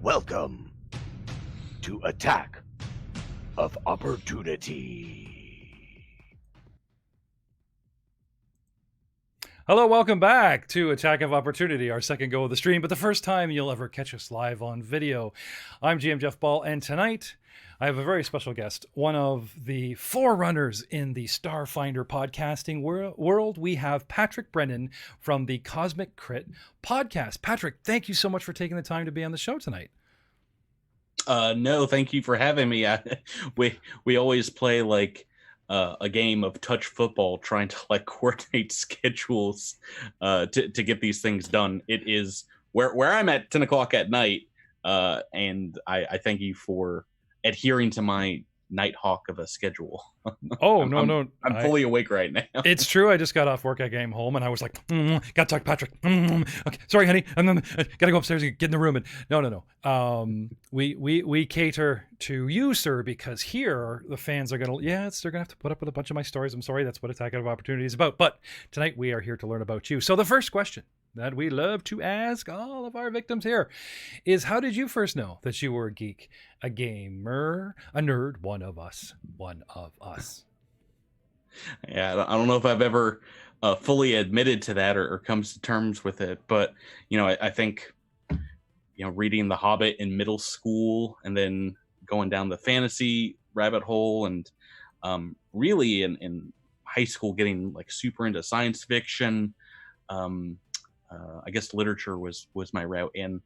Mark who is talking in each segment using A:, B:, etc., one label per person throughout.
A: Welcome to Attack of Opportunity.
B: Hello, welcome back to Attack of Opportunity, our second go of the stream, but the first time you'll ever catch us live on video. I'm GM Jeff Ball, and tonight I have a very special guest, one of the forerunners in the Starfinder podcasting world. We have Patrick Brennan from the Cosmic Crit podcast. Patrick, thank you so much for taking the time to be on the show tonight.
C: No, thank you for having me. We always play like a game of touch football, trying to like coordinate schedules to get these things done. It is where I'm at 10 o'clock at night, and I thank you for adhering to my Nighthawk of a schedule.
B: Oh,
C: I'm fully awake right now.
B: It's true. I just got off work. I came home and I was like, gotta talk to Patrick. Okay, sorry, honey. And then gotta go upstairs and get in the room. And no. We cater to you, sir, because here the fans are gonna, they're gonna have to put up with a bunch of my stories. I'm sorry, that's what Attack of Opportunity is about. But tonight we are here to learn about you. So the first question that we love to ask all of our victims here is, how did you first know that you were a geek, a gamer, a nerd, one of us?
C: Yeah, I don't know if I've ever fully admitted to that or comes to terms with it, but I think reading The Hobbit in middle school and then going down the fantasy rabbit hole, and really in high school getting like super into science fiction. I guess literature was my route, and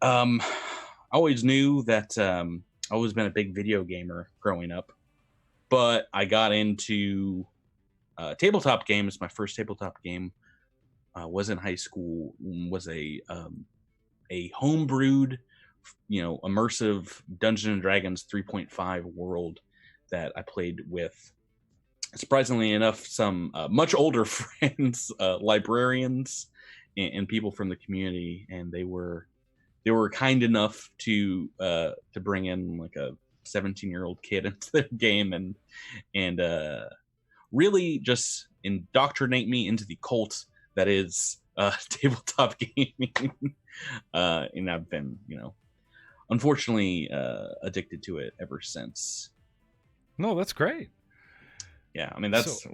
C: I always knew that I've always been a big video gamer growing up, but I got into tabletop games. My first tabletop game was in high school, was a homebrewed, immersive Dungeons and Dragons 3.5 world that I played with, surprisingly enough, some much older friends, librarians, and people from the community, and they were kind enough to bring in like a 17-year-old kid into their game and really just indoctrinate me into the cult that is tabletop gaming. And I've been, unfortunately addicted to it ever since.
B: No, that's great.
C: Yeah, I mean that's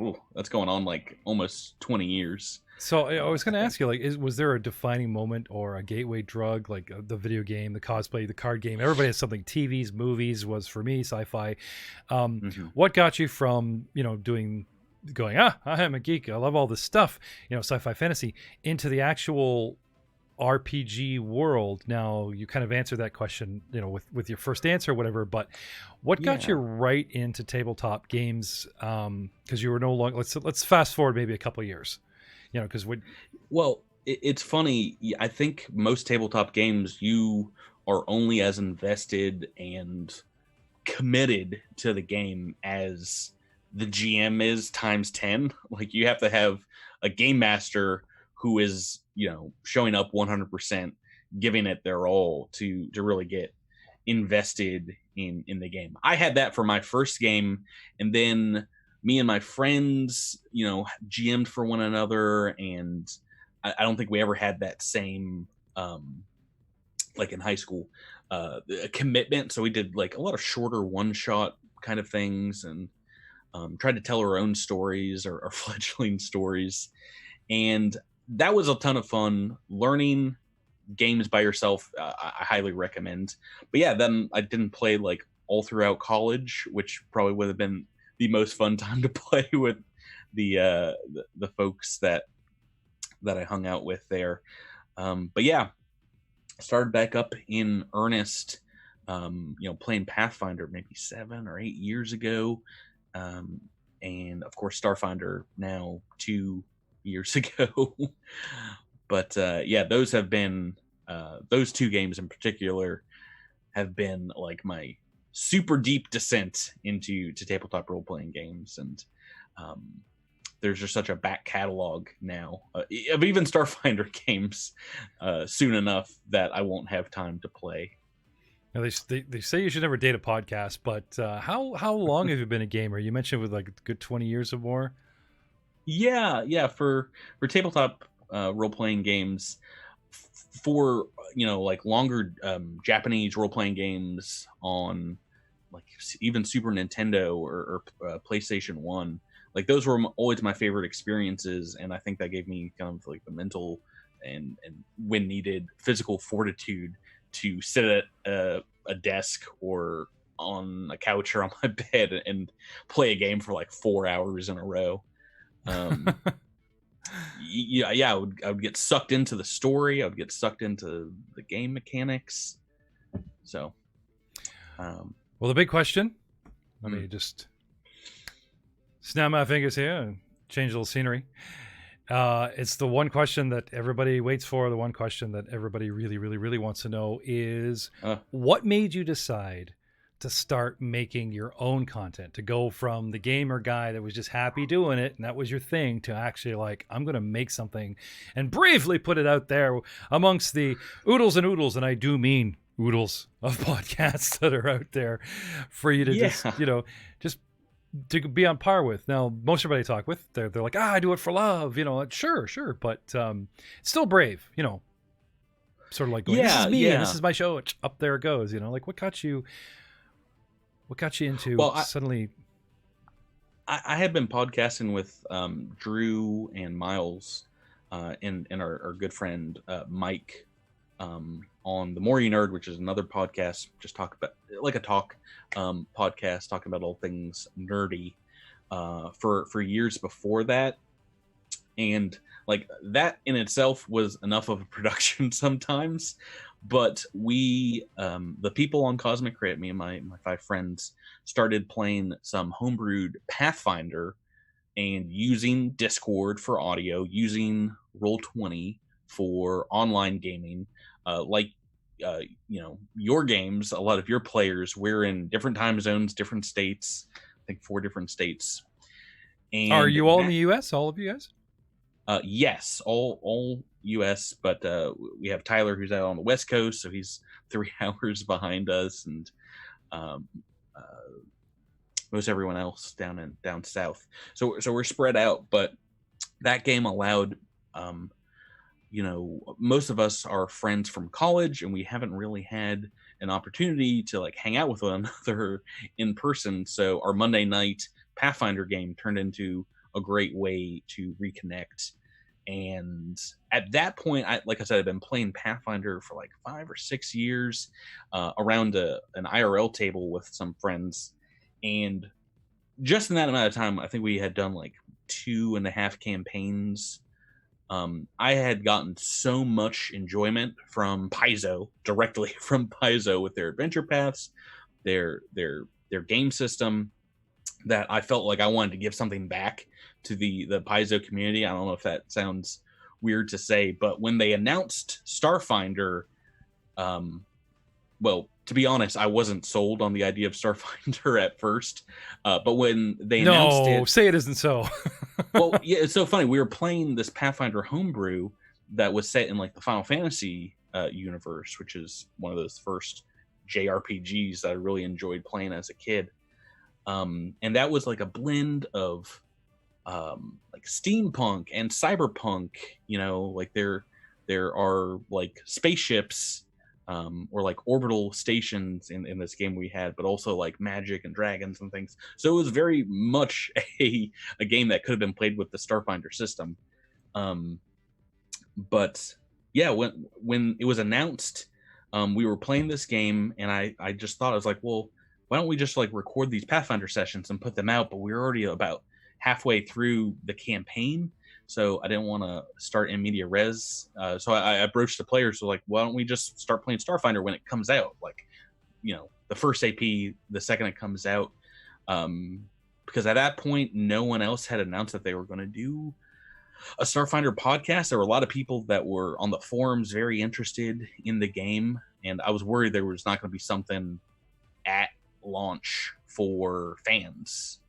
C: going on like almost 20 years.
B: So I was going to ask you, like, was there a defining moment or a gateway drug, like the video game, the cosplay, the card game? Everybody has something. TVs, movies was for me sci-fi. What got you from going, I'm a geek, I love all this stuff, sci-fi, fantasy, into the actual RPG world? Now you kind of answered that question, with your first answer or whatever, but what got you right into tabletop games? Because you were no longer, let's fast forward maybe a couple of years, because
C: it's funny. I think most tabletop games, you are only as invested and committed to the game as the GM is times 10. Like, you have to have a game master who is showing up 100%, giving it their all to really get invested in the game. I had that for my first game, and then me and my friends GM'd for one another, and I don't think we ever had that same like in high school commitment. So we did like a lot of shorter one-shot kind of things, and tried to tell our own stories or fledgling stories, and that was a ton of fun. Learning games by yourself, I highly recommend. But yeah, then I didn't play like all throughout college, which probably would have been the most fun time to play with the folks that I hung out with there. But yeah, started back up in earnest, playing Pathfinder maybe 7 or 8 years ago, and of course Starfinder now 2 years ago. But those have been those two games in particular have been like my super deep descent into tabletop role-playing games, and there's just such a back catalog now of even Starfinder games soon enough that I won't have time to play.
B: Now they say you should never date a podcast, but how long have you been a gamer? You mentioned with like a good 20 years or more.
C: Yeah. For tabletop role-playing games, for like longer Japanese role-playing games on like even Super Nintendo or PlayStation 1, like those were always my favorite experiences, and I think that gave me kind of like the mental and when needed physical fortitude to sit at a desk or on a couch or on my bed and play a game for like 4 hours in a row. I would get sucked into the story. I would get sucked into the game mechanics. So,
B: well, the big question. Let me just snap my fingers here and change a little scenery. It's the one question that everybody waits for. The one question that everybody really, really, really wants to know is what made you decide to start making your own content, to go from the gamer guy that was just happy doing it and that was your thing to actually like, I'm going to make something and bravely put it out there amongst the oodles and oodles. And I do mean oodles of podcasts that are out there for you to just to be on par with. Now, most everybody I talk with, they're like, I do it for love, sure. But still brave, sort of like going, this is me and this is my show. Up there it goes, like what got you into suddenly?
C: I had been podcasting with Drew and Miles and our good friend Mike on The More You Nerd, which is another podcast, just talk about like a talk podcast talking about all things nerdy for years before that. And like that in itself was enough of a production sometimes. But we, the people on Cosmic Crit, me and my 5 friends, started playing some homebrewed Pathfinder and using Discord for audio, using Roll20 for online gaming. Your games, a lot of your players, we're in different time zones, different states, I think 4 different states. And
B: are you all in the U.S., all of you guys?
C: Yes, all U.S., but we have Tyler who's out on the West Coast, so he's 3 hours behind us, and most everyone else down south. So we're spread out, but that game allowed, most of us are friends from college, and we haven't really had an opportunity to like hang out with one another in person. So our Monday night Pathfinder game turned into a great way to reconnect. And at that point, like I said, I've been playing Pathfinder for like 5 or 6 years around an IRL table with some friends. And just in that amount of time, I think we had done like 2.5 campaigns. I had gotten so much enjoyment from Paizo, directly from Paizo with their adventure paths, their game system, that I felt like I wanted to give something back to the Paizo community. I don't know if that sounds weird to say, but when they announced Starfinder, well, to be honest, I wasn't sold on the idea of Starfinder at first. But when they announced it...
B: No, say it isn't so.
C: Well, yeah, it's so funny. We were playing this Pathfinder homebrew that was set in like the Final Fantasy universe, which is one of those first JRPGs that I really enjoyed playing as a kid. And that was like a blend of like steampunk and cyberpunk, like there are like spaceships or like orbital stations in this game we had, but also like magic and dragons and things. So it was very much a game that could have been played with the Starfinder system. But yeah, when it was announced, we were playing this game, and I just thought, I was like, well, why don't we just like record these Pathfinder sessions and put them out? But we were already about halfway through the campaign, so I didn't want to start in media res. So I approached the players, so like, why don't we just start playing Starfinder when it comes out? Like, the first AP, the second it comes out. Because at that point, no one else had announced that they were going to do a Starfinder podcast. There were a lot of people that were on the forums very interested in the game, and I was worried there was not going to be something at launch for fans,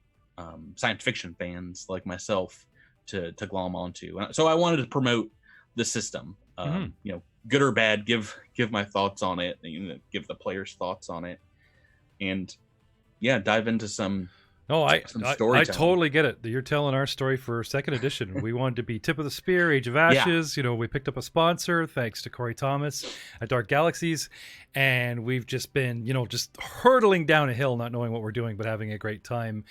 C: science fiction fans like myself, to glom onto. So I wanted to promote the system, good or bad, give my thoughts on it, give the players thoughts on it, and dive into some
B: No, I
C: storytelling.
B: totally get it. You're telling our story for second edition. We wanted to be tip of the spear, Age of Ashes. You know, we picked up a sponsor thanks to Corey Thomas at Dark Galaxies, and we've just been, you know, just hurtling down a hill, not knowing what we're doing, but having a great time.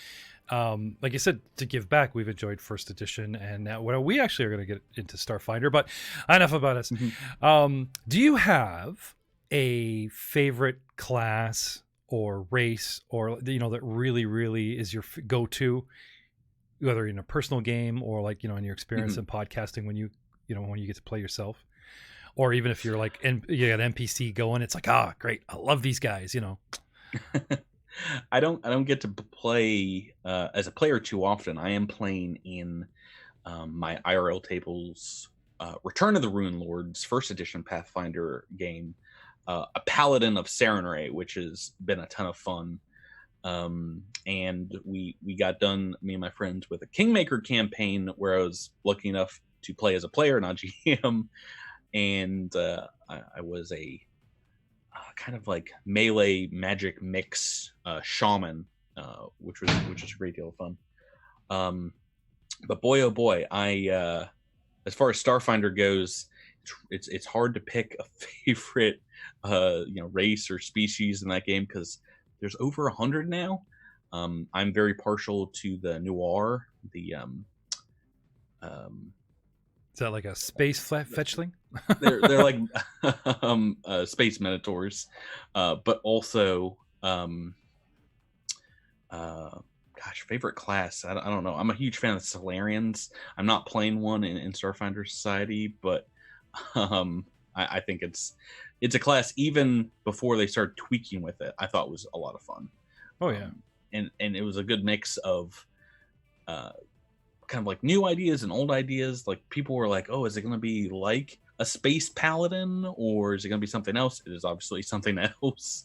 B: Like you said, to give back, we've enjoyed first edition, and now we actually are going to get into Starfinder. But enough about us. Do you have a favorite class or race, or, you know, that really is your go-to, whether in a personal game or, like, you know, in your experience in podcasting, when you get to play yourself, or even if you're like you got NPC going, it's like, great, I love these guys, you know.
C: I don't get to play as a player too often. I am playing in my IRL tables, Return of the Rune Lords first edition Pathfinder game, a Paladin of Sarenrae, which has been a ton of fun. And we got done, me and my friends, with a Kingmaker campaign where I was lucky enough to play as a player, not GM, and I was a kind of like melee magic mix shaman, which was a great deal of fun. But boy, oh boy, I as far as Starfinder goes, it's hard to pick a favorite race or species in that game, because there's over 100 now. I'm very partial to the Noir, the
B: is that like a space fetchling?
C: they're like space minotaurs, but also favorite class, I don't know. I'm a huge fan of Solarians. I'm not playing one in Starfinder Society, but I think it's a class, even before they started tweaking with it, I thought was a lot of fun.
B: Oh yeah.
C: And it was a good mix of kind of like new ideas and old ideas. Like, people were like, oh, is it going to be like a space paladin, or is it going to be something else? It is obviously something else.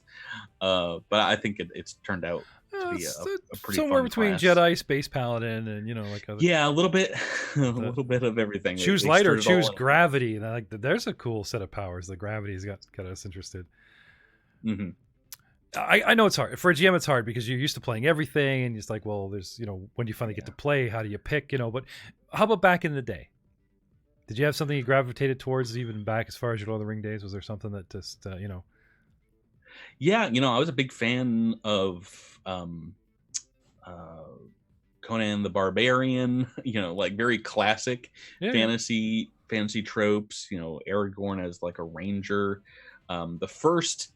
C: But I think it's turned out to be a pretty
B: somewhere
C: fun
B: between
C: class.
B: Jedi, space paladin, and, you know, like other...
C: Yeah, a little bit little bit of everything.
B: Choose light or choose gravity. And I like that. There's a cool set of powers. The gravity's got us interested.
C: Mm-hmm.
B: I know it's hard for a GM. It's hard because you're used to playing everything, and it's like, well, there's, you know, when do you finally get to play? How do you pick? You know, but how about back in the day? Did you have something you gravitated towards, even back as far as your Lord of the Ring days? Was there something that just you know?
C: Yeah, you know, I was a big fan of Conan the Barbarian. You know, like very classic fantasy tropes. You know, Aragorn as like a ranger. The first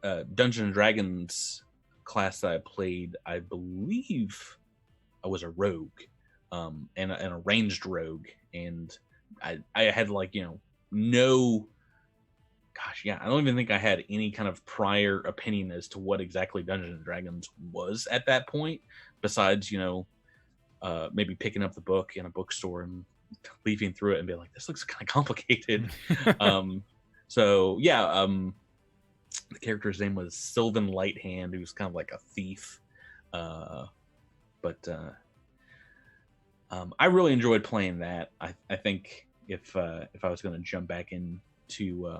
C: Dungeons and Dragons class that I played, I believe I was a rogue, and a ranged rogue, and I had, like, you know, no, gosh, yeah, I don't even think I had any kind of prior opinion as to what exactly Dungeons and Dragons was at that point, besides, you know, maybe picking up the book in a bookstore and leafing through it and being like, this looks kind of complicated. So yeah, the character's name was Sylvan Lighthand, who's kind of like a thief. But I really enjoyed playing that. I think if I was going to jump back into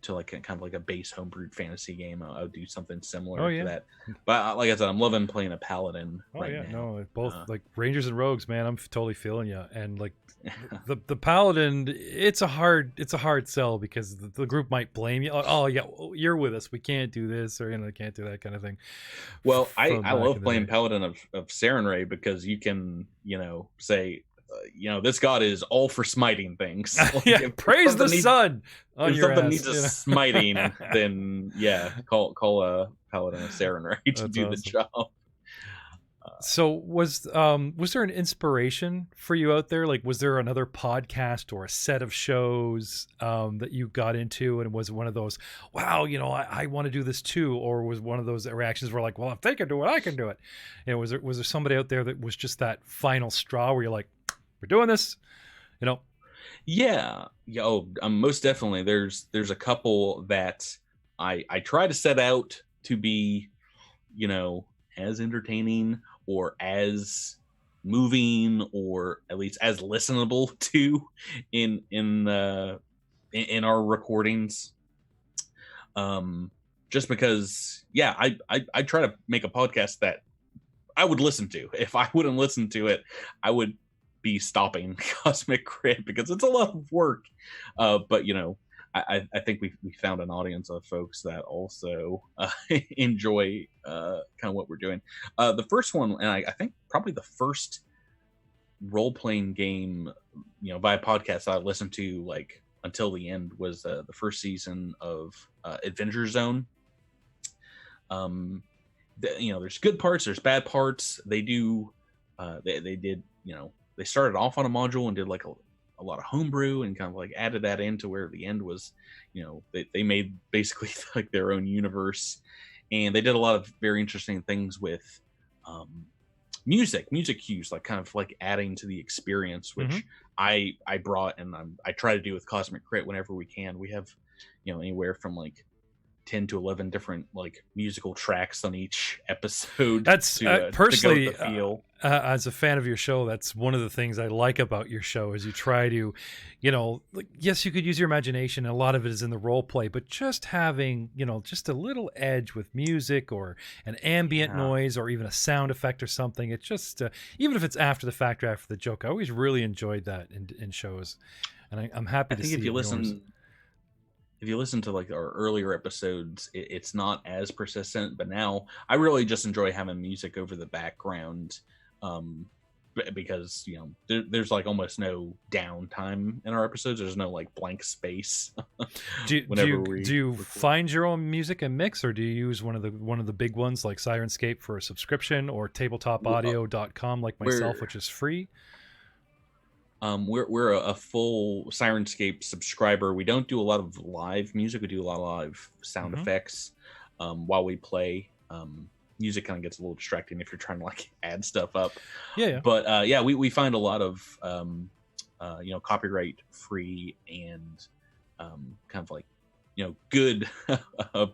C: to like kind of like a base homebrewed fantasy game, I would do something similar to that. But like I said, I'm loving playing a paladin now.
B: No, both like rangers and rogues, man. I'm totally feeling you. And like the paladin, it's a hard sell, because the group might blame you. Oh yeah, you're with us, we can't do this, or, you know, can't do that kind of thing.
C: Well, I love playing paladin of Sarenrae, because you can, you know, say, you know, this god is all for smiting things. Like,
B: praise the sun.
C: If something needs a smiting, then call a paladin of Sarenrae to do the job.
B: So was there an inspiration for you out there? Like, was there another podcast or a set of shows that you got into, and was one of those, wow, you know, I want to do this too, or was one of those reactions where like, well, if they can do it, I can do it? You know, was there somebody out there that was just that final straw where you're like, we're doing this, you know?
C: Yeah. Most definitely. There's a couple that I try to set out to be, you know, as entertaining or as moving, or at least as listenable to in our recordings. Just because, I try to make a podcast that I would listen to. If I wouldn't listen to it, I would be stopping Cosmic Crit because it's a lot of work. But I think we found an audience of folks that also enjoy kind of what we're doing. The first one, and I think probably the first role-playing game, via podcast I listened to like until the end, was the first season of Adventure Zone. There's good parts, there's bad parts. They do they did, they started off on a module and did like a lot of homebrew and kind of like added that into where the end was, they made basically like their own universe, and they did a lot of very interesting things with music cues, like kind of like adding to the experience, which I brought, and I try to do with Cosmic Crit whenever we can. We have anywhere from like 10 to 11 different like musical tracks on each episode.
B: That's
C: to
B: personally,
C: to go with the feel.
B: As a fan of your show, that's one of the things I like about your show, is you try to, like, yes, you could use your imagination, and a lot of it is in the role play, but just having, just a little edge with music or an ambient noise or even a sound effect or something. It's just, even if it's after the fact or after the joke, I always really enjoyed that in shows, and I'm happy to see.
C: If you listen to like our earlier episodes, it's not as persistent, but now I really just enjoy having music over the background, because there's like almost no downtime in our episodes. There's no like blank space.
B: do you find your own music and mix, or do you use one of the big ones like Sirenscape for a subscription, or tabletopaudio.com like myself, which is free?
C: We're a full Sirenscape subscriber. We don't do a lot of live music. We do a lot of live sound effects while we play. Music kind of gets a little distracting if you're trying to like add stuff up. Yeah. But we find a lot of copyright free and kind of like good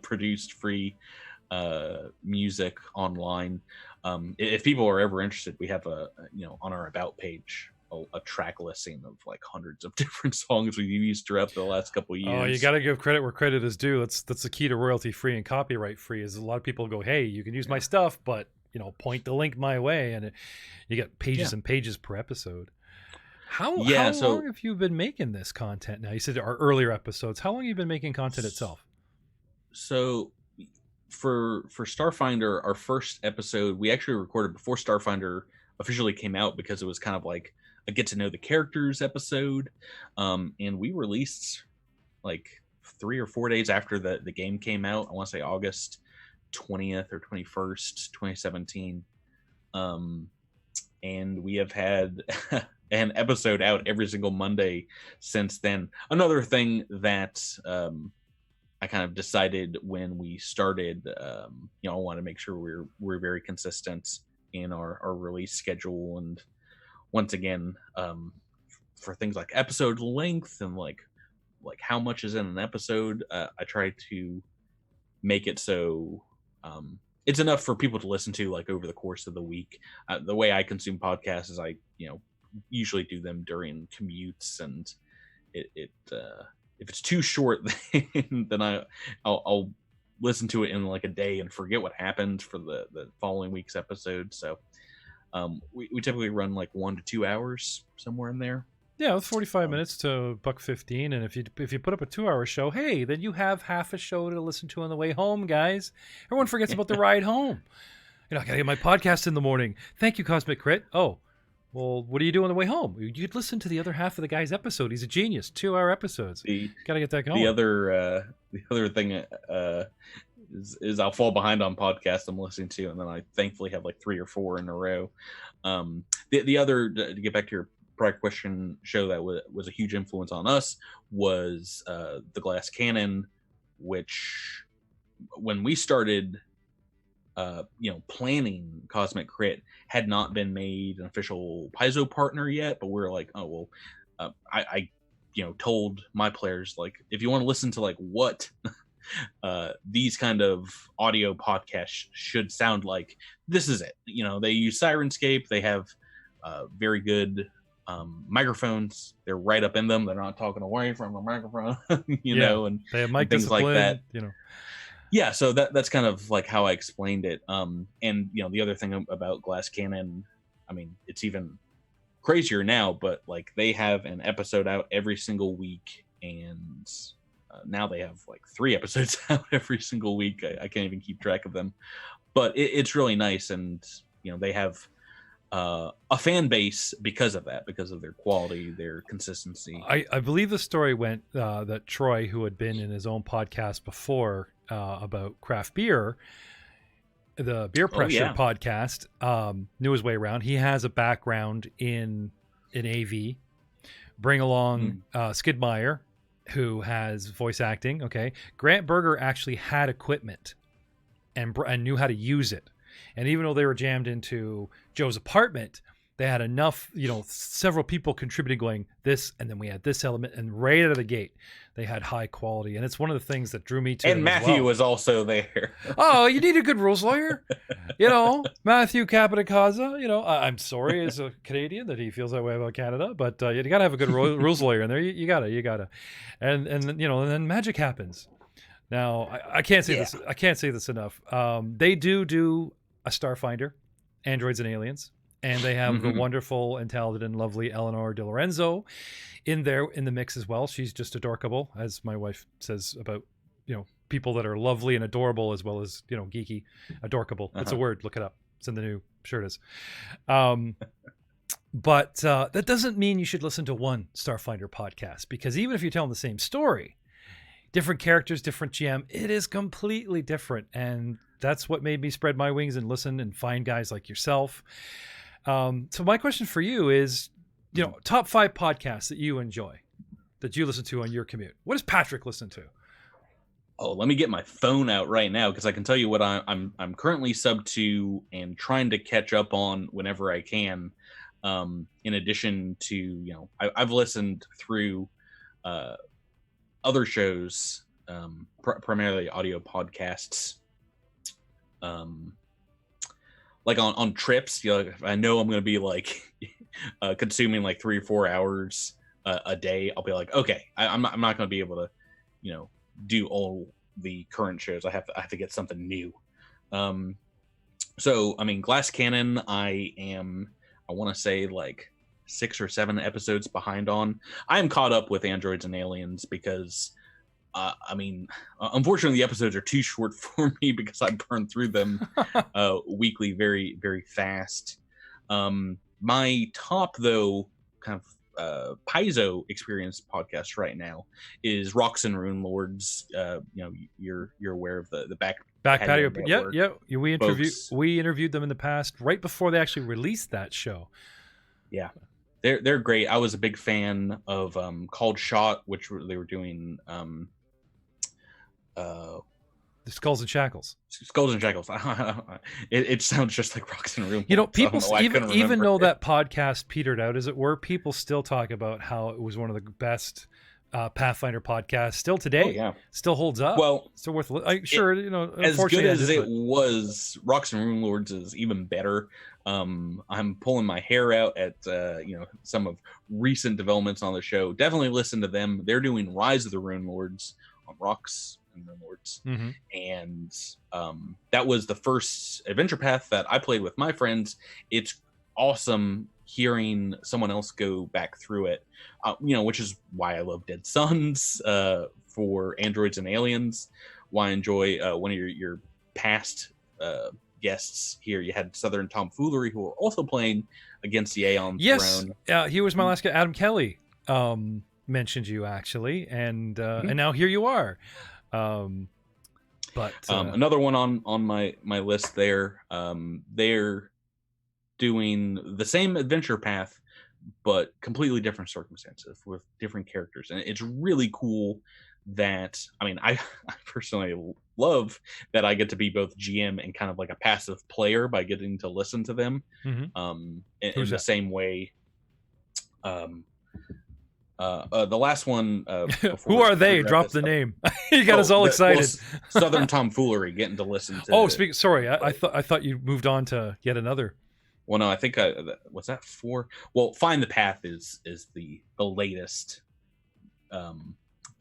C: produced free music online. If people are ever interested, we have on our About page a track listing of like hundreds of different songs we've used throughout the last couple of years.
B: Oh, you got to give credit where credit is due. That's the key to royalty free and copyright free. Is a lot of people go, hey, you can use my stuff, but point the link my way, and you get pages and pages per episode. How long have you been making this content now? You said our earlier episodes. How long have you been making content itself?
C: So for Starfinder, our first episode, we actually recorded before Starfinder officially came out, because it was kind of like a get to know the characters episode, and we released like 3 or 4 days after the game came out. I want to say August 20th or 21st, 2017, and we have had an episode out every single Monday since then. Another thing that I kind of decided when we started, I want to make sure we're very consistent in our release schedule, and once again, for things like episode length and like how much is in an episode, I try to make it so it's enough for people to listen to like over the course of the week. The way I consume podcasts is I usually do them during commutes, and it if it's too short, then I'll listen to it in like a day and forget what happened for the following week's episode. So we typically run like 1 to 2 hours, somewhere in there.
B: Yeah, with 45 minutes to $1.15, and if you put up a 2-hour show, hey, then you have half a show to listen to on the way home, guys. Everyone forgets about the ride home. I gotta get my podcast in the morning. Thank you, Cosmic Crit. Oh, well, what do you do on the way home? You'd listen to the other half of the guy's episode. He's a genius. 2-hour episodes. Gotta get that going. The
C: other thing is I'll fall behind on podcasts I'm listening to, and then I thankfully have like 3 or 4 in a row. The other, to get back to your prior question, show that was a huge influence on us was The Glass Cannon, which when we started planning Cosmic Crit, had not been made an official Paizo partner yet, but we're like, oh well, I told my players, like, if you want to listen to like what these kind of audio podcasts should sound like, this is it. They use Sirenscape. They have very good microphones. They're right up in them. They're not talking away from the microphone, and
B: they have mic
C: things like that. Yeah, so that's kind of like how I explained it. And the other thing about Glass Cannon, I mean, it's even crazier now, but like they have an episode out every single week, and now they have like 3 episodes out every single week. I can't even keep track of them, but it's really nice, and they have a fan base because of that, because of their quality, their consistency.
B: I believe the story went that Troy, who had been in his own podcast before about craft beer, the Beer Pressure podcast, knew his way around. He has a background in AV. Bring along Skidmire, who has voice acting. Okay, Grant Berger actually had equipment and knew how to use it. And even though they were jammed into Joe's apartment, they had enough, several people contributing, going this, and then we had this element, and right out of the gate, they had high quality. And it's one of the things that drew me to it.
C: And Matthew was also there.
B: Oh, you need a good rules lawyer, Matthew Capitacaza. I'm sorry as a Canadian that he feels that way about Canada, but you got to have a good rules lawyer in there. You gotta, and then magic happens. Now I can't say this. I can't say this enough. They do a Starfinder, Androids and Aliens. And they have the wonderful and talented and lovely Eleanor De Lorenzo in the mix as well. She's just adorable, as my wife says about, people that are lovely and adorable as well as, geeky. Adorkable. It's a word. Look it up. It's in the new shirtas. But that doesn't mean you should listen to one Starfinder podcast, because even if you're telling the same story, different characters, different GM, it is completely different. And that's what made me spread my wings and listen and find guys like yourself. So my question for you is, top 5 podcasts that you enjoy, that you listen to on your commute. What does Patrick listen to?
C: Oh, let me get my phone out right now, because I can tell you what I'm currently sub to and trying to catch up on whenever I can. In addition to, I've listened through other shows, primarily audio podcasts. Like on trips, I know I'm going to be like consuming like 3 or 4 hours a day. I'll be like, okay, I'm not going to be able to, do all the current shows. I have to get something new. So I mean, Glass Cannon, I want to say like 6 or 7 episodes behind on. I am caught up with Androids and Aliens because unfortunately the episodes are too short for me, because I burn through them weekly very, very fast. My top, though, kind of Paizo experience podcast right now is Rocks and Rune Lords. You're aware of the back patio.
B: Yeah. We interviewed them in the past, right before they actually released that show.
C: Yeah. They're great. I was a big fan of Called Shot, which they were doing
B: the Skulls and Shackles.
C: It sounds just like Rocks and Room.
B: People even though that podcast petered out, as it were, people still talk about how it was one of the best Pathfinder podcasts still today.
C: Oh, yeah.
B: Still holds up.
C: Well,
B: still worth sure.
C: As good as it was, Rocks and Rune Lords is even better. I'm pulling my hair out at some of recent developments on the show. Definitely listen to them. They're doing Rise of the Rune Lords on Rocks and Rune Lords, and that was the first adventure path that I played with my friends. It's awesome hearing someone else go back through it, which is why I love Dead Sons for Androids and Aliens. Why I enjoy one of your past guests here. You had Southern Tomfoolery, who were also playing against the Aeon Throne.
B: He was my last guy. Adam Kelly mentioned you, actually, and now here you are. But
C: another one on my list there. They're doing the same adventure path, but completely different circumstances with different characters, and it's really cool. That I personally love that I get to be both GM and kind of like a passive player by getting to listen to them in the same way. The last one.
B: Who are they? Drop the name. You got us all excited.
C: Southern Tomfoolery, getting to listen to.
B: Sorry, I thought you moved on to yet another.
C: Well, no, I think was that 4. Well, Find the Path is the latest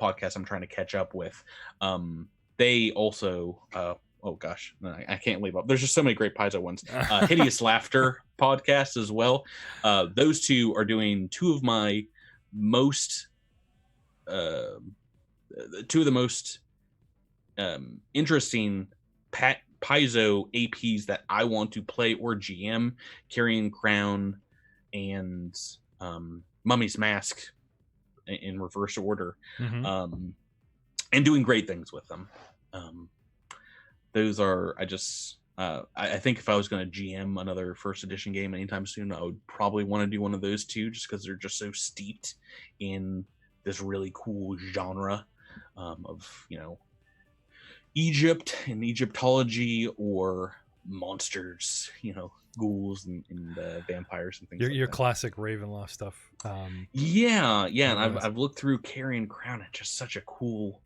C: podcast I'm trying to catch up with. they also oh gosh, I can't leave up. There's just so many great Paizo ones. Hideous Laughter podcast as well. Those two are doing two of the most interesting Paizo APs that I want to play or GM, Carrion Crown and Mummy's Mask in reverse order, and doing great things with them. Those are, I think if I was going to GM another first edition game anytime soon, I would probably want to do one of those two, just because they're just so steeped in this really cool genre of, Egypt and Egyptology, or monsters, ghouls and vampires and things.
B: Your classic Ravenloft stuff.
C: And I've looked through Carrion Crown. It's just such a cool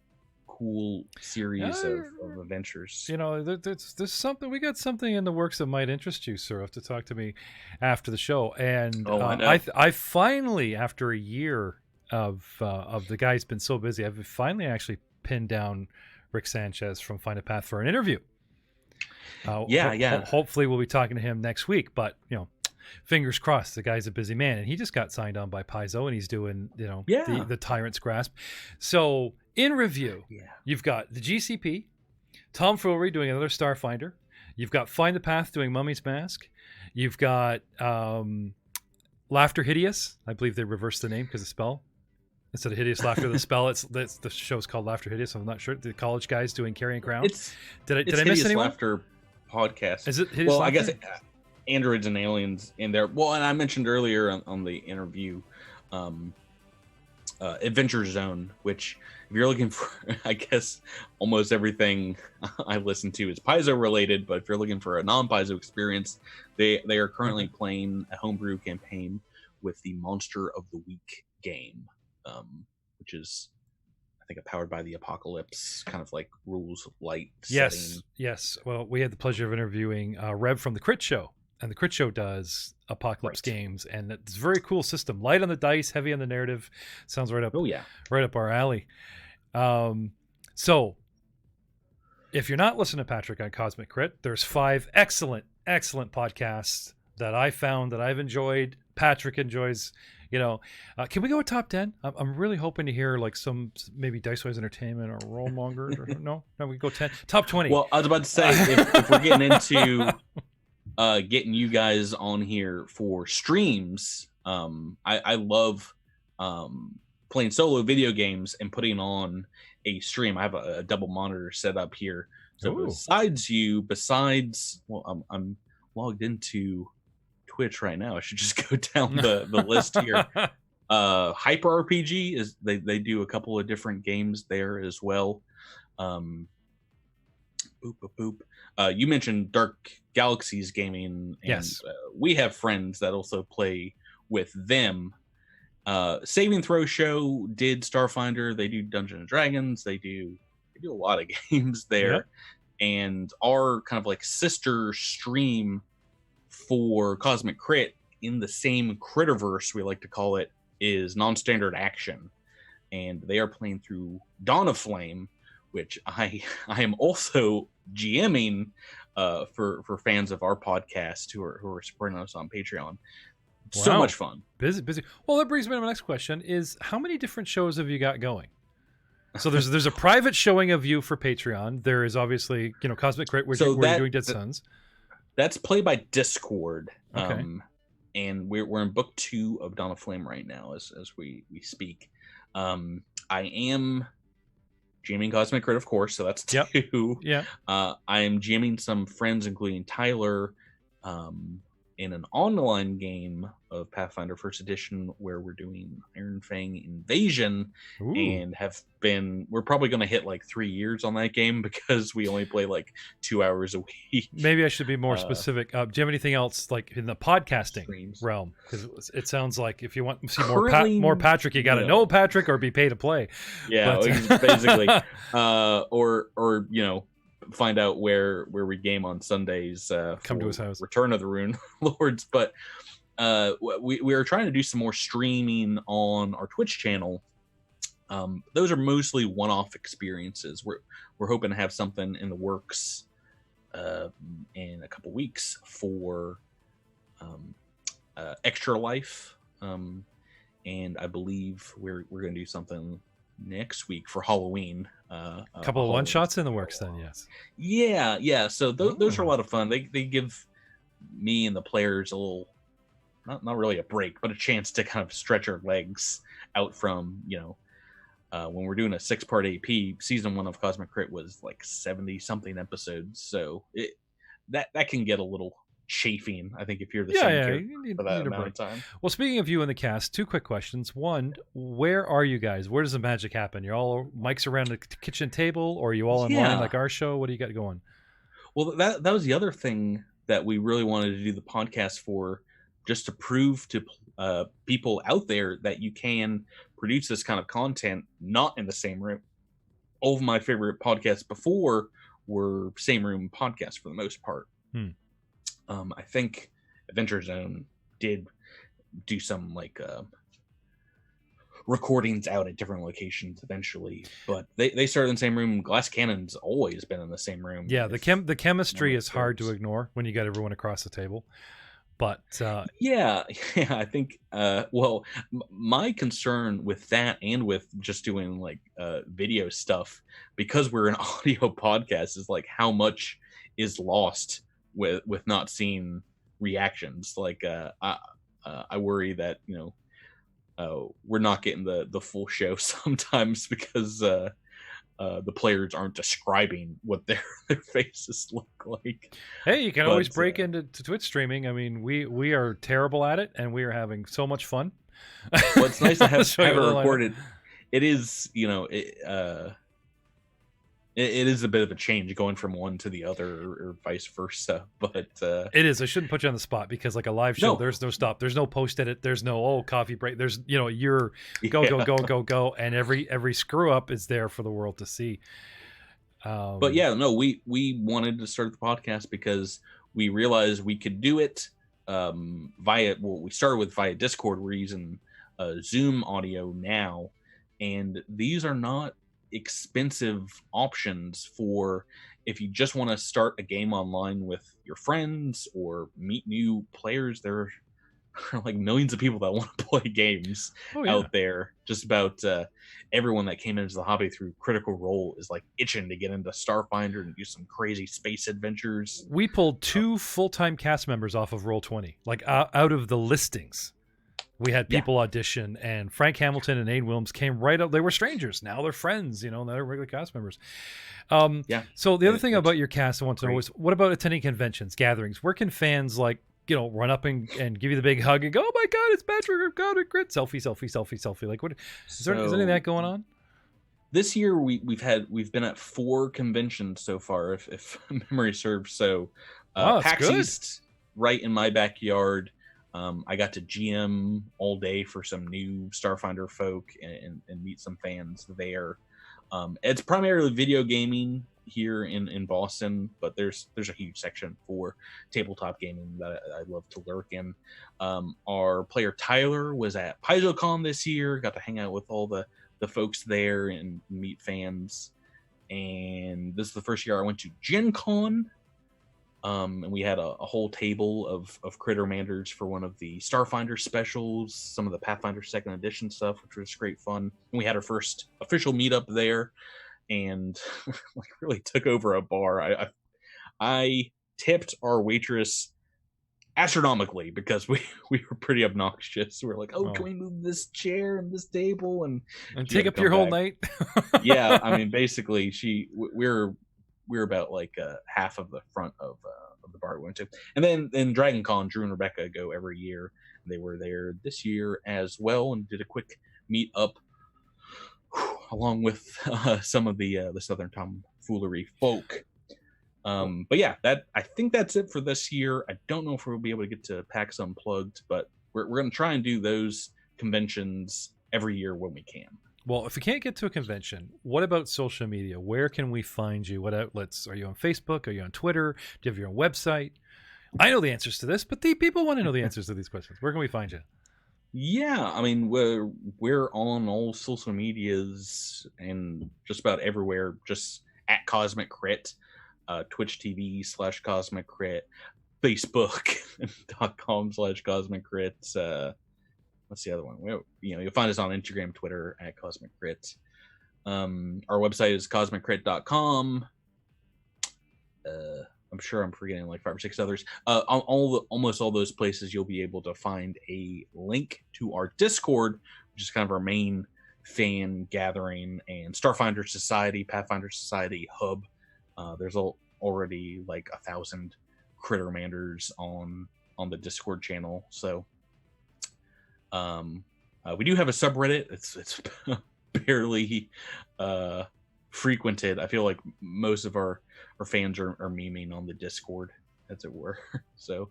C: series of adventures.
B: There's something, we got something in the works that might interest you, sir. Have to talk to me after the show. And I finally, after a year of the guy's been so busy, I've finally actually pinned down Rick Sanchez from Find a Path for an interview. Hopefully we'll be talking to him next week, but fingers crossed. The guy's a busy man, and he just got signed on by Paizo, and he's doing the Tyrant's Grasp. So in review, you've got the GCP, Tom Foolery doing another Starfinder. You've got Find the Path doing Mummy's Mask. You've got Laughter Hideous. I believe they reversed the name because of spell. Instead of Hideous Laughter, the spell. The show's called Laughter Hideous. I'm not sure. The college guys doing Carrion Crown. Did I miss anyone?
C: Laughter podcast.
B: Is it Hideous Laughter?
C: I guess Androids and Aliens in there. Well, and I mentioned earlier on the interview, Adventure Zone, which if you're looking for, I guess almost everything I listen to is Paizo related, but if you're looking for a non-Paizo experience, they are currently playing a homebrew campaign with the Monster of the Week game, which is, I think, a Powered by the Apocalypse kind of like Rules of Light setting.
B: Yes. Well, we had the pleasure of interviewing Rev from the Crit Show, and the Crit Show does Apocalypse games, and it's a very cool system. Light on the dice, heavy on the narrative. Sounds right up. Right up our alley. So, if you're not listening to Patrick on Cosmic Crit, there's 5 excellent podcasts that I found that I've enjoyed. Patrick enjoys. Can we go with top 10? I'm really hoping to hear like some maybe Dicewise Entertainment or Rollmonger. Or, no, we go 10. Top 20.
C: Well, I was about to say if we're getting into getting you guys on here for streams, I love playing solo video games and putting on a stream. I have a double monitor set up here. So besides, I'm logged into Twitch right now. I should just go down the list here. Hyper RPG is they do a couple of different games there as well. You mentioned Dark Galaxies Gaming, and
B: yes,
C: we have friends that also play with them. Saving Throw Show did Starfinder. They do Dungeons and Dragons. They do a lot of games there. And our kind of like sister stream for Cosmic Crit in the same Critterverse, we like to call it, is Non-Standard Action, and they are playing through Dawn of Flame, which I am also GMing for fans of our podcast who are supporting us on Patreon. So much fun.
B: Busy. Well, that brings me to my next question: is how many different shows have you got going? So there's a private showing of you for Patreon. There is obviously Cosmic Crit, where you're doing Dead Sons. That's
C: played by Discord.
B: Okay.
C: And we're in book 2 of Dawn of Flame right now as we speak. I am GMing Cosmic Crit, of course, so that's 2.
B: Yeah.
C: I am GMing some friends, including Tyler, in an online game of Pathfinder First Edition where we're doing Iron Fang Invasion.
B: Ooh.
C: And we're probably going to hit like 3 years on that game because we only play like 2 hours a week.
B: Maybe I should be more specific. Do you have anything else like in the podcasting realm? Because it sounds like if you want to see more Patrick, you got to know Patrick or be paid to play.
C: Yeah, basically. Or find out where we game on Sundays.
B: Come to his house.
C: Return of the Rune Lords. But we are trying to do some more streaming on our Twitch channel Those are mostly one-off experiences. We're hoping to have something in the works in a couple weeks for Extra Life, and I believe we're going to do something next week for Halloween.
B: A couple of one shots in the works, then. Yes.
C: Yeah. So those are a lot of fun. They give me and the players a little, not really a break, but a chance to kind of stretch our legs out from, when we're doing a 6-part AP. Season 1 of Cosmic Crit was like 70 something episodes, so that can get a little chafing, I think, if you're the same character for that amount of time.
B: Well, speaking of you and the cast, 2 quick questions. One, where are you guys? Where does the magic happen? You're all mics around the kitchen table, or are you all online like our show? What do you got going?
C: Well, that was the other thing that we really wanted to do the podcast for, just to prove to people out there that you can produce this kind of content not in the same room. All of my favorite podcasts before were same room podcasts for the most part. I think Adventure Zone did do some like recordings out at different locations eventually, but they started in the same room. Glass Cannon's always been in the same room.
B: Yeah, the chemistry is hard to ignore when you got everyone across the table. But
C: yeah, I think my concern with that, and with just doing like video stuff, because we're an audio podcast, is like how much is lost with not seeing reactions. Like I worry that we're not getting the full show sometimes because the players aren't describing what their faces look like.
B: Hey, you can always break into Twitch streaming. I mean, we are terrible at it, and we are having so much fun.
C: Well, it's nice to have it recorded. It is, it is a bit of a change going from one to the other, or vice versa. But
B: it is. I shouldn't put you on the spot, because like a live show, there's no stop, there's no post edit, there's no coffee break. There's you're go, and every screw up is there for the world to see.
C: But yeah, no, we wanted to start the podcast because we realized we could do it we started with via Discord. We're using Zoom audio now, and these are not expensive options for if you just want to start a game online with your friends or meet new players. There are like millions of people that want to play games out there. Just about everyone that came into the hobby through Critical Role is like itching to get into Starfinder and do some crazy space adventures.
B: We pulled 2 full-time cast members off of Roll20, like out of the listings. We had people audition, and Frank Hamilton and Aiden Williams came right up. They were strangers. Now they're friends, now they're regular cast members. So the other thing about your cast I want to know is, what about attending conventions, gatherings? Where can fans run up and give you the big hug and go, "Oh my God, it's Patrick! God, a grit selfie!" Like, what? Is there any of that going on?
C: This year we've been at 4 conventions so far, if memory serves. So PAX East, right in my backyard. I got to GM all day for some new Starfinder folk and meet some fans there. It's primarily video gaming here in Boston, but there's a huge section for tabletop gaming that I love to lurk in. Our player Tyler was at PaizoCon this year, got to hang out with all the folks there and meet fans. And this is the first year I went to Gen Con. And we had a whole table of Crittermanders for one of the Starfinder specials, some of the Pathfinder 2nd Edition stuff, which was great fun. And we had our first official meetup there, and really took over a bar. I tipped our waitress astronomically because we were pretty obnoxious. We were like, "Oh, can we move this chair and this table and
B: take up your whole night?"
C: Yeah, I mean, basically, we're about like half of the front of the bar we went to. And then in Dragon Con, Drew and Rebecca go every year. They were there this year as well and did a quick meet up along with some of the Southern Tomfoolery folk. But yeah, I think that's it for this year. I don't know if we'll be able to get to PAX Unplugged, but we're going to try and do those conventions every year when we can.
B: Well, if you can't get to a convention, what about social media? Where can we find you? What outlets? Are you on Facebook? Are you on Twitter? Do you have your own website? I know the answers to this, but the people want to know the answers to these questions. Where can we find you?
C: Yeah, I mean, we're on all social medias and just about everywhere, just at Cosmic Crit, Twitch TV/Cosmic Crit, Facebook.com/Cosmic Crit. What's the other one? You'll find us on Instagram, Twitter at Cosmic Crit. Our website is cosmiccrit.com. I'm sure I'm forgetting like 5 or 6 others. Almost all those places, you'll be able to find a link to our Discord, which is kind of our main fan gathering and Starfinder Society, Pathfinder Society hub. There's already like 1,000 Crittermanders on the Discord channel. So we do have a subreddit. It's barely frequented. I feel like most of our fans are memeing on the Discord, as it were. So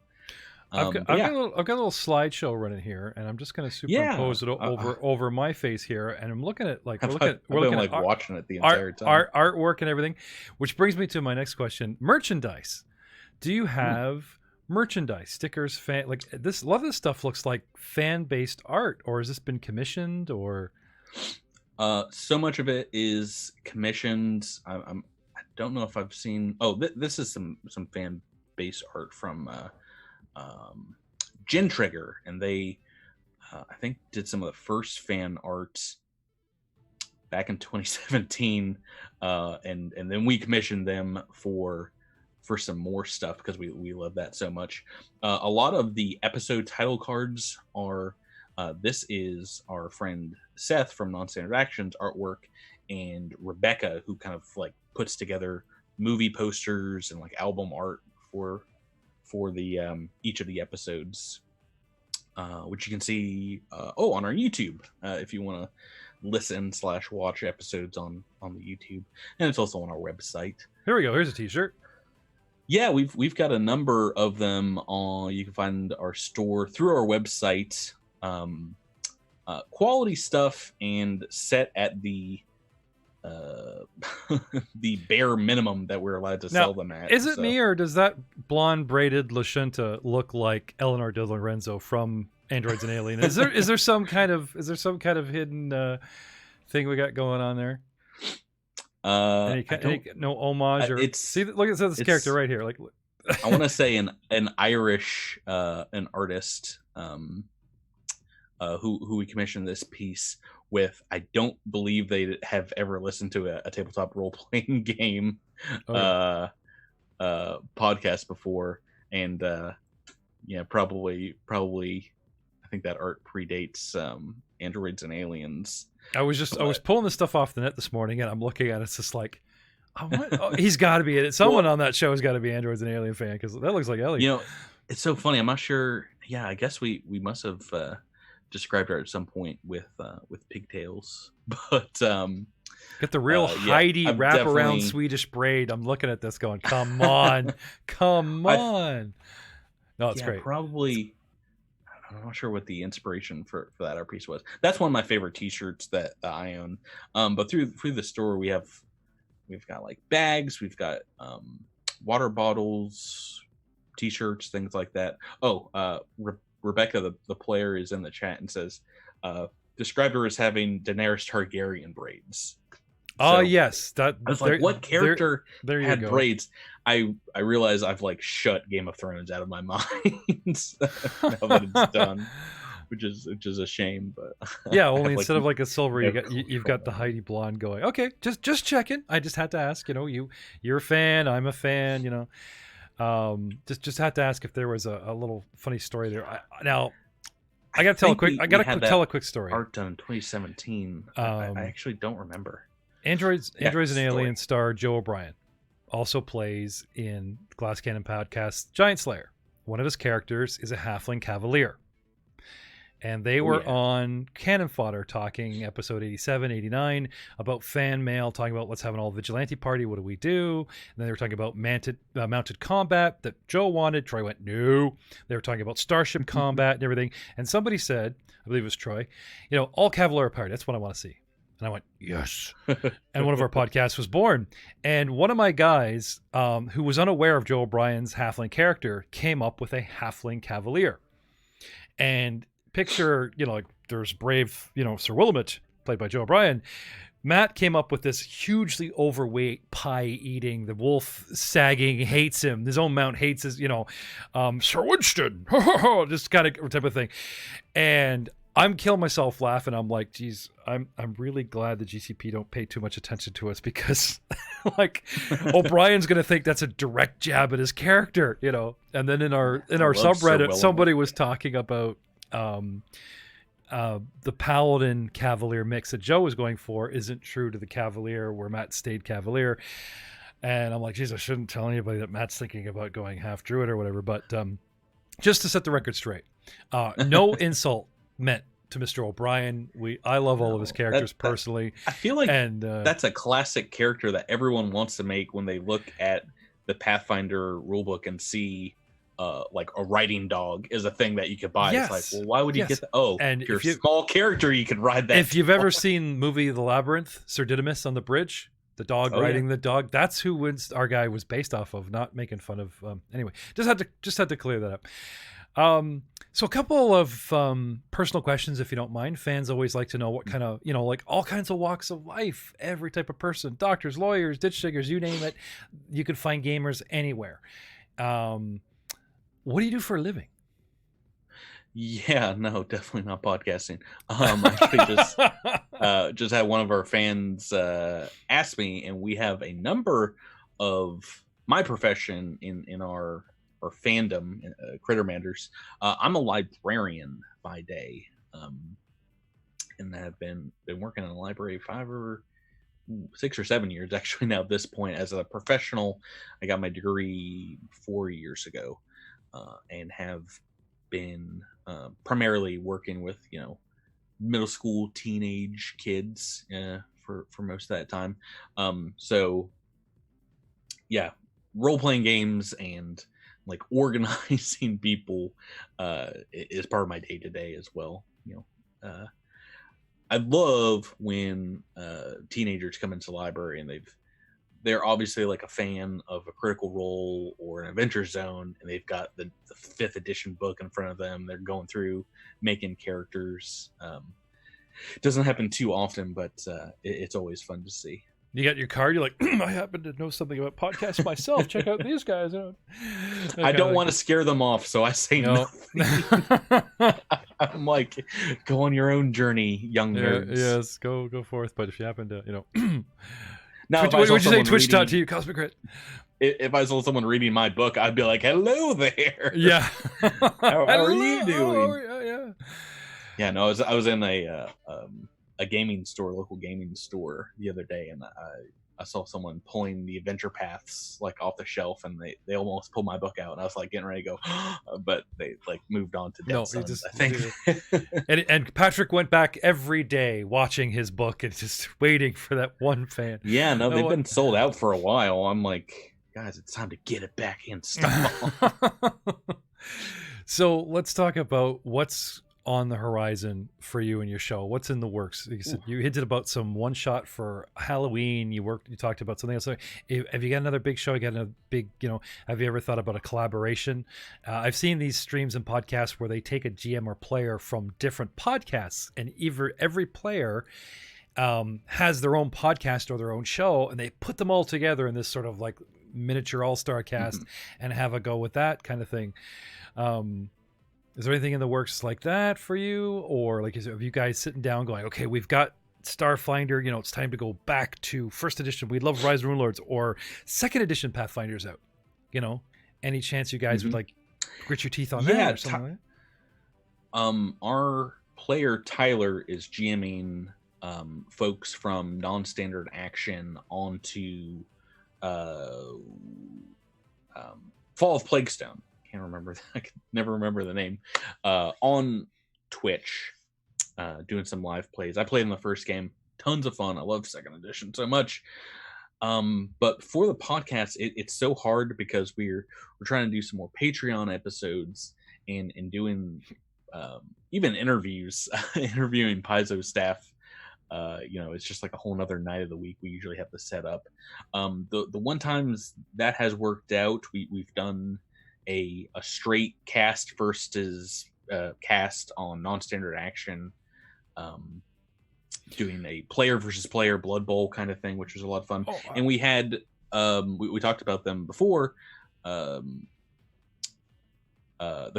B: I've got a little slideshow running here, and I'm just going to superimpose it over my face here, and I'm looking at like we're looking at
C: watching it the entire time.
B: Artwork and everything, which brings me to my next question: merchandise. Do you have merchandise, stickers, fan like this? A lot of this stuff looks like fan-based art, or has this been commissioned, or?
C: So much of it is commissioned. I don't know if I've seen. Oh, this is some fan base art from Gin Trigger, and they I think did some of the first fan art back in 2017, and then we commissioned them for some more stuff because we love that so much. A lot of the episode title cards are. This is our friend Seth from Non-Standard Actions artwork, and Rebecca, who kind of like puts together movie posters and like album art for the each of the episodes, which you can see on our YouTube if you want to listen/watch episodes on the YouTube, and it's also on our website.
B: Here we go. Here's a T-shirt.
C: Yeah, we've got a number of them on. You can find our store through our website. Quality stuff and set at the the bare minimum that we're allowed to sell them at.
B: Is it me, or does that blonde braided Lashunta look like Eleanor de Lorenzo from Androids and Aliens? Is there some kind of hidden thing we got going on there? No homage or look at this character right here. Like
C: I want to say an Irish an artist. Who we commissioned this piece with. I don't believe they have ever listened to a tabletop role-playing game podcast before, and probably I think that art predates Androids and Aliens.
B: I was pulling this stuff off the net this morning, and I'm looking at it. It's just like, he's got to be in it. Someone on that show has got to be Androids and Alien fan, because that looks like Ellie.
C: It's so funny. I'm not sure. Yeah, I guess we must have described her at some point with pigtails, but
B: get the real Heidi wraparound Swedish braid. I'm looking at this going, come on. No, it's great.
C: Probably. I'm not sure what the inspiration for that art piece was. That's one of my favorite T-shirts that I own. But through the store, we've got like bags, we've got water bottles, T-shirts, things like that. Rebecca, the player, is in the chat and says, described her as having Daenerys Targaryen braids.
B: Oh, yes.
C: I was like, what character had braids? I realize I've like shut Game of Thrones out of my mind now that it's done, which is a shame. But
B: yeah, only instead of like a silver, you've got the Heidi blonde going. Okay, just checking. I just had to ask. You're a fan. I'm a fan. Just had to ask if there was a little funny story there. I got to tell a quick story.
C: Art done in 2017. I actually don't remember.
B: Androids and Aliens star Joe O'Brien also plays in Glass Cannon Podcast's Giant Slayer. One of his characters is a Halfling Cavalier. And they were on Cannon Fodder talking episode 87, 89 about fan mail, talking about let's have an all vigilante party. What do we do? And then they were talking about mounted combat that Joe wanted. Troy went, no. They were talking about starship combat and everything. And somebody said, I believe it was Troy, all Cavalier party. That's what I want to see. And I went, yes. And one of our podcasts was born. And one of my guys who was unaware of Joe O'Brien's Halfling character came up with a Halfling Cavalier. And picture, like there's brave, Sir Willamette, played by Joe O'Brien. Matt came up with this hugely overweight, pie-eating, the wolf sagging, hates him. His own mount hates his, Sir Winston, just kind of type of thing. And I'm killing myself laughing. I'm like, geez, I'm really glad the GCP don't pay too much attention to us, because like O'Brien's going to think that's a direct jab at his character, And then in our subreddit, somebody was talking about the Paladin Cavalier mix that Joe was going for isn't true to the Cavalier, where Matt stayed Cavalier. And I'm like, geez, I shouldn't tell anybody that Matt's thinking about going half Druid or whatever. But just to set the record straight, no insult meant to Mr. O'Brien. I love all of his characters personally.
C: I feel like that's a classic character that everyone wants to make when they look at the Pathfinder rulebook and see like a writing dog is a thing that you could buy.
B: Yes.
C: It's like, well, why would you get that? Oh,
B: and
C: if you're a small character, you could ride that.
B: If you've ever seen movie The Labyrinth, Sir Didymus on the bridge, the dog riding the dog, that's who our guy was based off of, not making fun of. Anyway, just had to clear that up. So a couple of personal questions, if you don't mind. Fans always like to know what kind of, like all kinds of walks of life, every type of person, doctors, lawyers, ditch diggers, you name it. You can find gamers anywhere. What do you do for a living?
C: Yeah, no, definitely not podcasting. Actually, just had one of our fans ask me, and we have a number of my profession in our fandom, Crittermanders. I'm a librarian by day, and have been working in a library 6 or 7 years actually now at this point. As a professional, I got my degree 4 years ago, and have been primarily working with middle school, teenage kids for most of that time. So yeah, role-playing games and like organizing people is part of my day-to-day as well. I love when teenagers come into the library and they're obviously like a fan of a Critical Role or an Adventure Zone, and they've got the 5th edition book in front of them. They're going through making characters. It doesn't happen too often, but it's always fun to see.
B: You got your card, you're like, I happen to know something about podcasts myself. Check out these guys.
C: I don't want to scare them off, so I say no. I'm like, go on your own journey, young nerds.
B: Yes, go forth. But if you happen to,
C: now,
B: what would you say? Twitch.tv, Cosmic Crit.
C: If I saw someone reading my book, I'd be like, hello there.
B: Yeah.
C: How are you doing?
B: Yeah.
C: Yeah, no, I was in a gaming store, local gaming store the other day, and I saw someone pulling the Adventure Paths like off the shelf, and they almost pulled my book out, and I was like getting ready to go, but they like moved on to Dead Sons, I think.
B: and Patrick went back every day watching his book and just waiting for that one fan.
C: Yeah, no, they've been sold out for a while. I'm like, guys, it's time to get it back in stock.
B: So let's talk about what's on the horizon for you and your show. What's in the works? You hinted about some one shot for Halloween. You talked about something else. Have you got another big show? You got a big, have you ever thought about a collaboration? I've seen these streams and podcasts where they take a GM or player from different podcasts, and every player has their own podcast or their own show, and they put them all together in this sort of like miniature all-star cast and have a go with that kind of thing. Is there anything in the works like that for you? Or like, have you guys sitting down going, okay, we've got Starfinder, it's time to go back to 1st edition. We'd love Rise of Runelords, or 2nd edition Pathfinder's out. Any chance you guys would like grit your teeth on that or something like that?
C: Our player Tyler is GMing folks from non-standard action onto Fall of Plaguestone. I can never remember the name, on Twitch, doing some live plays. I played in the first game, tons of fun. I love 2nd edition so much. But for the podcast, it's so hard because we're trying to do some more Patreon episodes and doing even interviews, interviewing Paizo staff. It's just like a whole nother night of the week we usually have to set up. The one times that has worked out, we've done a straight cast versus cast on non-standard action, doing a player versus player Blood Bowl kind of thing, which was a lot of fun.
B: Oh,
C: And we had we talked about them before. The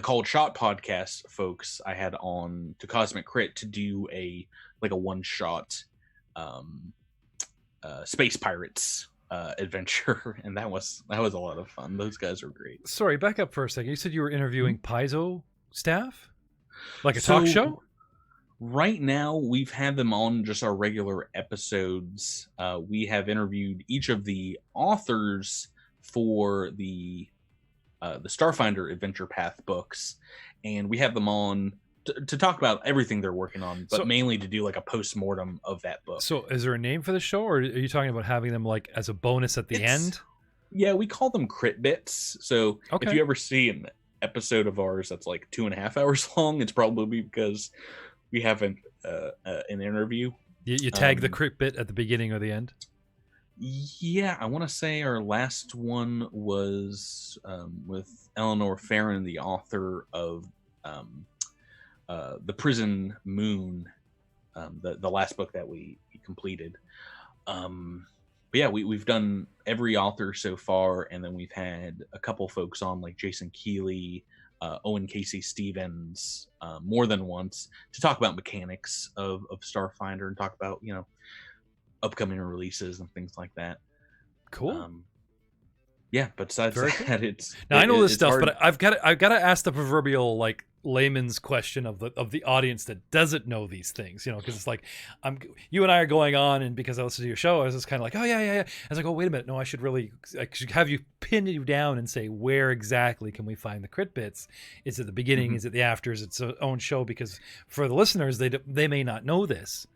C: Called Shot podcast folks I had on to Cosmic Crit to do a one shot space pirates adventure, and that was a lot of fun. Those guys were great.
B: Sorry, back up for a second. You said you were interviewing Paizo staff, like a talk show.
C: Right now, we've had them on just our regular episodes. We have interviewed each of the authors for the Starfinder Adventure Path books, and we have them on to talk about everything they're working on, but mainly to do like a post-mortem of that book.
B: So is there a name for the show, or are you talking about having them like as a bonus at the end?
C: Yeah, we call them crit bits. So if you ever see an episode of ours that's like 2.5 hours long, it's probably because we haven't an interview.
B: You tag the crit bit at the beginning or the end?
C: Yeah, I want to say our last one was with Eleanor Farron, the author of The Prison Moon, the last book that we completed. But yeah, we've done every author so far, and then we've had a couple folks on like Jason Keeley, Owen Casey Stevens, more than once to talk about mechanics of Starfinder and talk about upcoming releases and things like that.
B: Cool.
C: Yeah, but besides that, it's
B: now I know this stuff, but I've got to ask the proverbial like layman's question of the audience that doesn't know these things, because it's like you and I are going on, and because I listen to your show, I was just kind of like, oh yeah. I was like, oh wait a minute, no, I should have you pin you down and say where exactly can we find the crit bits? Is it the beginning? Mm-hmm. Is it the after? Is it its own show? Because for the listeners, they may not know this.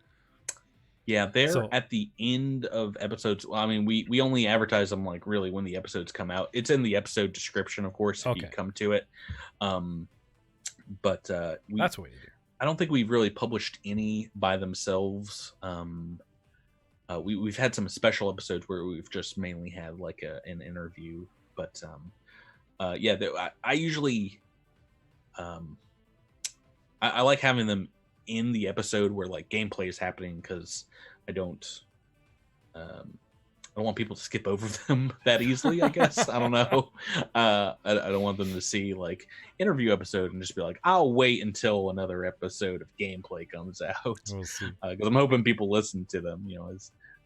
C: Yeah, they're at the end of episodes. Well, I mean, we only advertise them like really when the episodes come out. It's in the episode description, of course, if you come to it. But
B: that's what you do.
C: I don't think we've really published any by themselves. We've had some special episodes where we've just mainly had like an interview. But yeah, I usually I like having them in the episode where like gameplay is happening, because I don't want people to skip over them that easily, I guess. I don't know. I don't want them to see like interview episode and just be like, I'll wait until another episode of gameplay comes out. We'll see. Because I'm hoping people listen to them,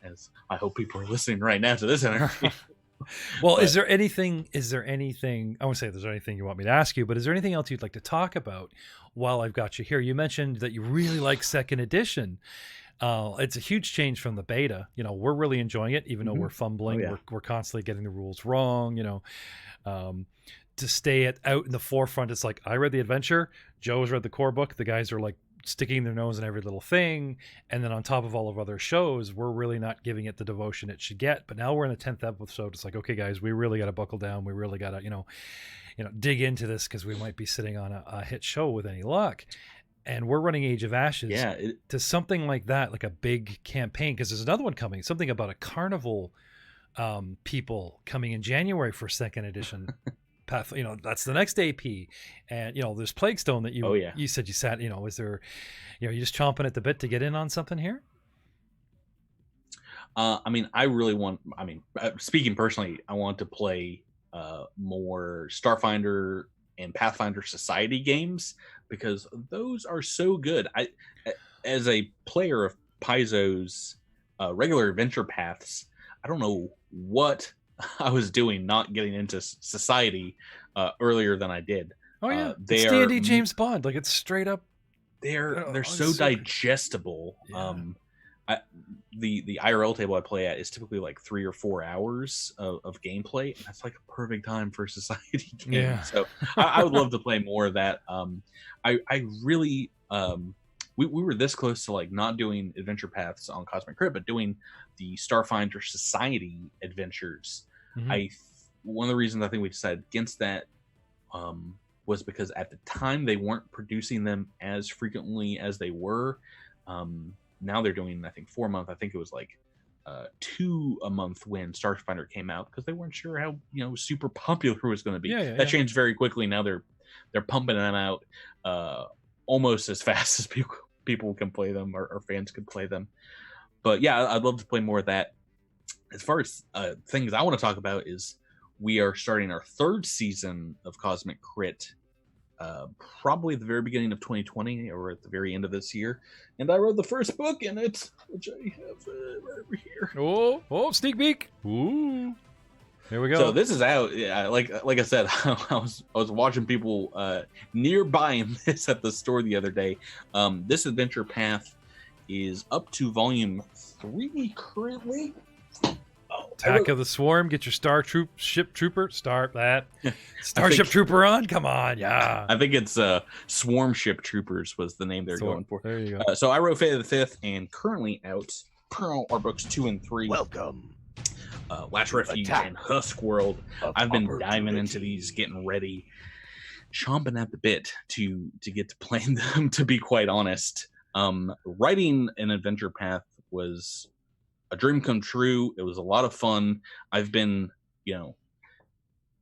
C: as I hope people are listening right now to this interview.
B: Well, is there anything, I won't say there's anything you want me to ask you, but is there anything else you'd like to talk about while I've got you here? You mentioned that you really like second edition. It's a huge change from the beta. We're really enjoying it, even though we're fumbling. Oh, yeah. We're constantly getting the rules wrong, to stay out in the forefront. It's like, I read the adventure, Joe's read the core book. The guys are like sticking their nose in every little thing, and then on top of all of other shows, we're really not giving it the devotion it should get. But now we're in the 10th episode. It's like, okay guys, we really got to buckle down. We really got to dig into this, because we might be sitting on a hit show with any luck. And we're running Age of Ashes to something like that, like a big campaign, because there's another one coming, something about a carnival people coming in January for second edition. Path, that's the next AP, and there's Plaguestone that you said you sat. Is there, you just chomping at the bit to get in on something here?
C: I mean, I really want. I mean, speaking personally, I want to play more Starfinder and Pathfinder Society games, because those are so good. As a player of Paizo's regular adventure paths, I don't know what I was doing not getting into Society earlier than I did.
B: Oh yeah, it's D&D James Bond. Like, it's straight up.
C: They're so digestible. Yeah. The IRL table I play at is typically like 3 or 4 hours of gameplay, and that's like a perfect time for a Society game. Yeah. So I would love to play more of that. I really we were this close to like not doing adventure paths on Cosmic Crit, but doing the Starfinder Society adventures. Mm-hmm. One of the reasons I think we decided against that was because at the time they weren't producing them as frequently as they were. Now they're doing, I think, 4 months. I think it was like 2 a month when Starfinder came out, because they weren't sure how super popular it was going to be. That changed very quickly. Now they're they're pumping them out almost as fast as people can play them, or fans can play them. But yeah, I'd love to play more of that. As far as things I want to talk about is we are starting our 3rd season of Cosmic Crit, probably at the very beginning of 2020 or at the very end of this year. And I wrote the first book in it, which I have right over here.
B: Oh, sneak peek. Ooh. Here we go.
C: So this is out. Yeah, like I said, I was watching people near buying this at the store the other day. This adventure path is up to volume 3 currently.
B: Attack of the Swarm. Get your Starship Trooper on. Come on, yeah.
C: I think it's Swarm Ship Troopers was the name they're going for.
B: There you go.
C: So I wrote Fate of the 5th, and currently out are books 2 and 3.
A: Welcome.
C: Last Refuge and Husk World. I've been diving into these, getting ready, chomping at the bit to get to playing them. To be quite honest, writing an adventure path was a dream come true. It was a lot of fun. I've been,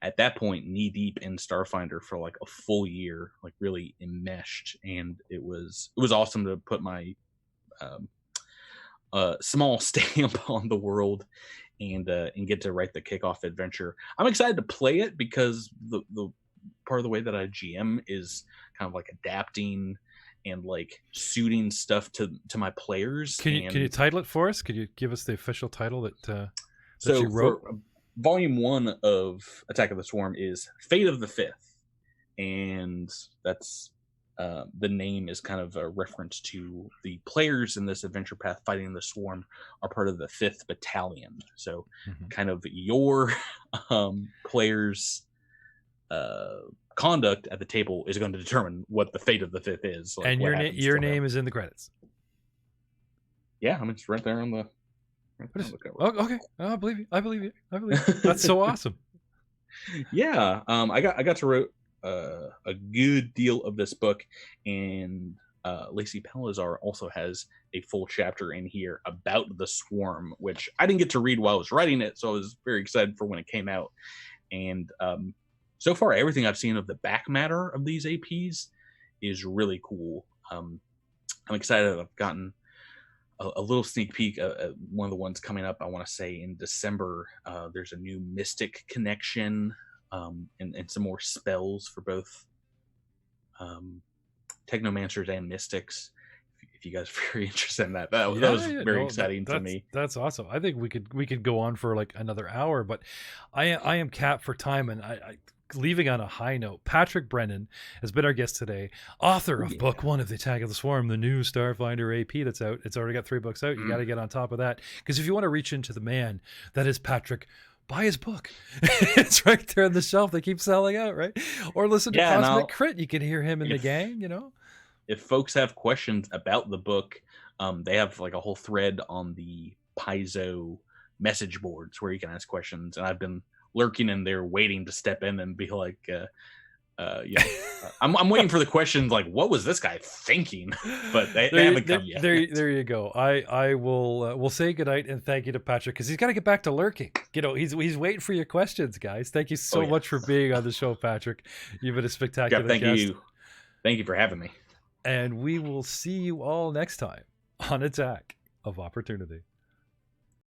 C: at that point, knee deep in Starfinder for like a full year, like really enmeshed, and it was awesome to put my small stamp on the world and get to write the kickoff adventure. I'm excited to play it because the part of the way that I GM is kind of like adapting and like suiting stuff to my players.
B: Can you title it for us? Could you give us the official title that you wrote?
C: For volume 1 of Attack of the Swarm is Fate of the 5th, and that's the name is kind of a reference to the players in this adventure path fighting the Swarm are part of the 5th Battalion. So kind of your players' conduct at the table is going to determine what the fate of the 5th is. Like,
B: and your name is in the credits.
C: Yeah, I mean, it's right there on the.
B: Okay, I believe you. That's so awesome.
C: Yeah, I got to write a good deal of this book, and Lacey Pelazar also has a full chapter in here about the Swarm, which I didn't get to read while I was writing it, so I was very excited for when it came out. And so far, everything I've seen of the back matter of these APs is really cool. I'm excited. I've gotten a little sneak peek at one of the ones coming up, I want to say in December. There's a new Mystic connection and some more spells for both Technomancers and Mystics. If you guys are very interested in that, that was very exciting to me.
B: That's awesome. I think we could go on for like another hour, but I am capped for time, and I leaving on a high note. Patrick Brennan has been our guest today, author of book 1 of the Attack of the Swarm, the new Starfinder AP that's out. It's already got 3 books out. You got to get on top of that, because if you want to reach into the man that is Patrick, buy his book. It's right there on the shelf. They keep selling out, right? Or listen to Cosmic Crit. You can hear him in the gang,
C: If folks have questions about the book, they have like a whole thread on the Paizo message boards where you can ask questions, and I've been lurking in there waiting to step in and be like, I'm waiting for the questions like, what was this guy thinking? But they haven't come yet.
B: There you go. I will say goodnight and thank you to Patrick, because he's got to get back to lurking. He's waiting for your questions, guys. Thank you so much for being on the show, Patrick. You've been a spectacular guest.
C: Thank you for having me.
B: And we will see you all next time on Attack of Opportunity.